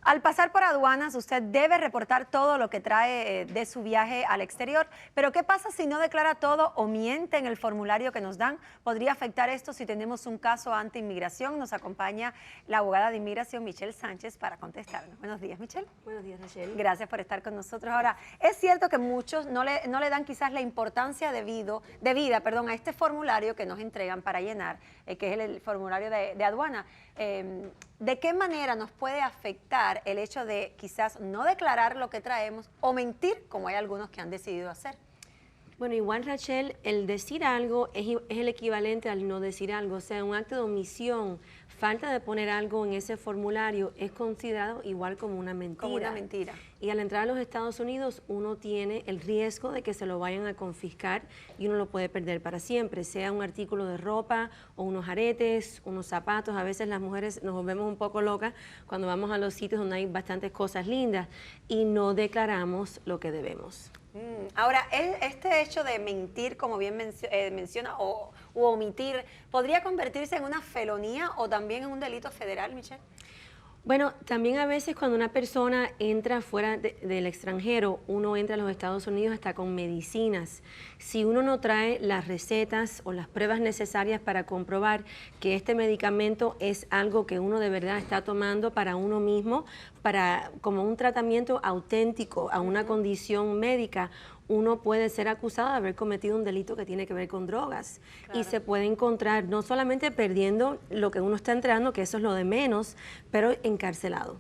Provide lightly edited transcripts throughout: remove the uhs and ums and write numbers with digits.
Al pasar por aduanas, usted debe reportar todo lo que trae de su viaje al exterior, pero ¿qué pasa si no declara todo o miente en el formulario que nos dan? ¿Podría afectar esto si tenemos un caso ante inmigración? Nos acompaña la abogada de inmigración, Michelle Sánchez, para contestarnos. Buenos días, Michelle. Buenos días, Rachel. Gracias por estar con nosotros. Ahora, es cierto que muchos no le dan quizás la importancia debida a este formulario que nos entregan para llenar, que es el formulario de aduana. ¿De qué manera nos puede afectar el hecho de quizás no declarar lo que traemos o mentir, como hay algunos que han decidido hacer? Bueno, igual, Rachel, el decir algo es el equivalente al no decir algo. O sea, un acto de omisión, falta de poner algo en ese formulario es considerado igual como una mentira. Como una mentira. Y al entrar a los Estados Unidos, uno tiene el riesgo de que se lo vayan a confiscar y uno lo puede perder para siempre, sea un artículo de ropa o unos aretes, unos zapatos. A veces las mujeres nos volvemos un poco locas cuando vamos a los sitios donde hay bastantes cosas lindas y no declaramos lo que debemos. Ahora, este hecho de mentir, como bien menciona, u omitir, ¿podría convertirse en una felonía o también en un delito federal, Michelle? Bueno, también a veces cuando una persona entra fuera del extranjero, uno entra a los Estados Unidos hasta con medicinas. Si uno no trae las recetas o las pruebas necesarias para comprobar que este medicamento es algo que uno de verdad está tomando para uno mismo, como un tratamiento auténtico a una condición médica, uno puede ser acusado de haber cometido un delito que tiene que ver con drogas. Claro. Y se puede encontrar no solamente perdiendo lo que uno está entrando, que eso es lo de menos, pero encarcelado.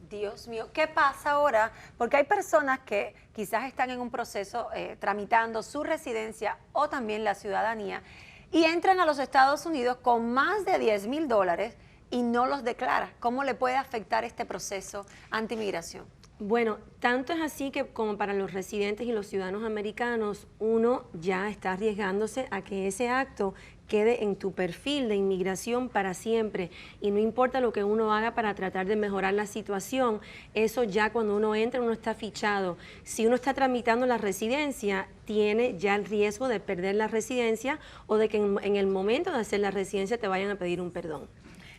Dios mío, ¿qué pasa ahora? Porque hay personas que quizás están en un proceso tramitando su residencia o también la ciudadanía y entran a los Estados Unidos con más de $10,000 y no los declara. ¿Cómo le puede afectar este proceso anti-inmigración? Bueno, tanto es así que como para los residentes y los ciudadanos americanos, uno ya está arriesgándose a que ese acto quede en tu perfil de inmigración para siempre y no importa lo que uno haga para tratar de mejorar la situación, eso ya cuando uno entra uno está fichado. Si uno está tramitando la residencia, tiene ya el riesgo de perder la residencia o de que en el momento de hacer la residencia te vayan a pedir un perdón.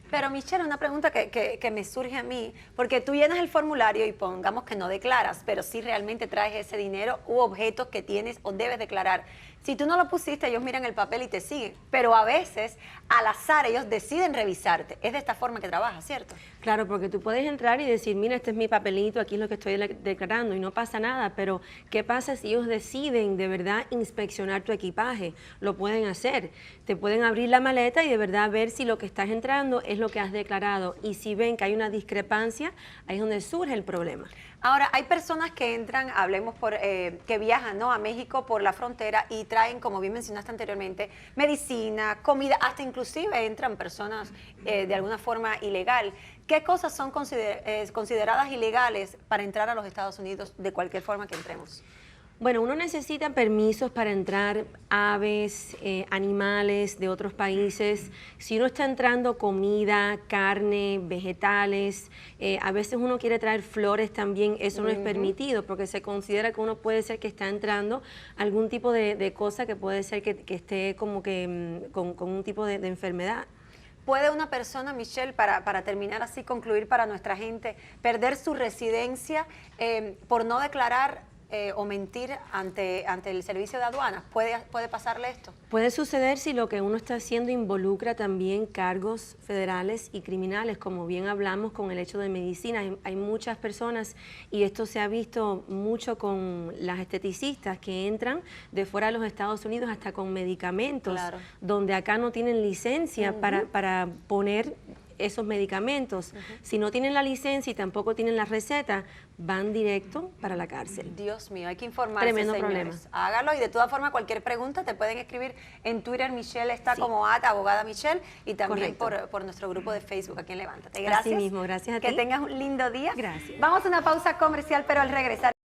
Pero Michelle, una pregunta que me surge a mí, porque tú llenas el formulario y pongamos que no declaras, pero sí realmente traes ese dinero u objetos que tienes o debes declarar. Si tú no lo pusiste, ellos miran el papel y te siguen, pero a veces, al azar, ellos deciden revisarte. Es de esta forma que trabajas, ¿cierto? Claro, porque tú puedes entrar y decir, mira, este es mi papelito, aquí es lo que estoy declarando y no pasa nada, pero ¿qué pasa si ellos deciden de verdad inspeccionar tu equipaje? Lo pueden hacer. Te pueden abrir la maleta y de verdad ver si lo que estás entrando es lo que has declarado y si ven que hay una discrepancia, ahí es donde surge el problema. Ahora, hay personas que entran, hablemos que viajan, ¿no?, a México por la frontera y traen, como bien mencionaste anteriormente, medicina, comida, hasta inclusive entran personas de alguna forma ilegal. ¿Qué cosas son consideradas ilegales para entrar a los Estados Unidos de cualquier forma que entremos? Bueno, uno necesita permisos para entrar aves, animales de otros países. Si uno está entrando comida, carne, vegetales, a veces uno quiere traer flores también, eso no es permitido porque se considera que uno puede ser que está entrando algún tipo de cosa que puede ser que esté como que con un tipo de enfermedad. ¿Puede una persona, Michelle, para terminar así, concluir para nuestra gente, perder su residencia por no declarar o mentir ante el servicio de aduanas? ¿Puede pasarle esto? Puede suceder si lo que uno está haciendo involucra también cargos federales y criminales, como bien hablamos con el hecho de medicina. Hay muchas personas, y esto se ha visto mucho con las esteticistas que entran de fuera de los Estados Unidos hasta con medicamentos, claro, donde acá no tienen licencia para poner esos medicamentos. Si no tienen la licencia y tampoco tienen la receta, van directo para la cárcel. Dios mío, hay que informarse, tremendo señores. Problema. Hágalo y de todas formas cualquier pregunta te pueden escribir en Twitter. Michelle está como abogada Michelle y también por nuestro grupo de Facebook aquí en Levántate. Gracias. Así mismo, gracias a ti. Que tengas un lindo día. Gracias. Vamos a una pausa comercial, pero al regresar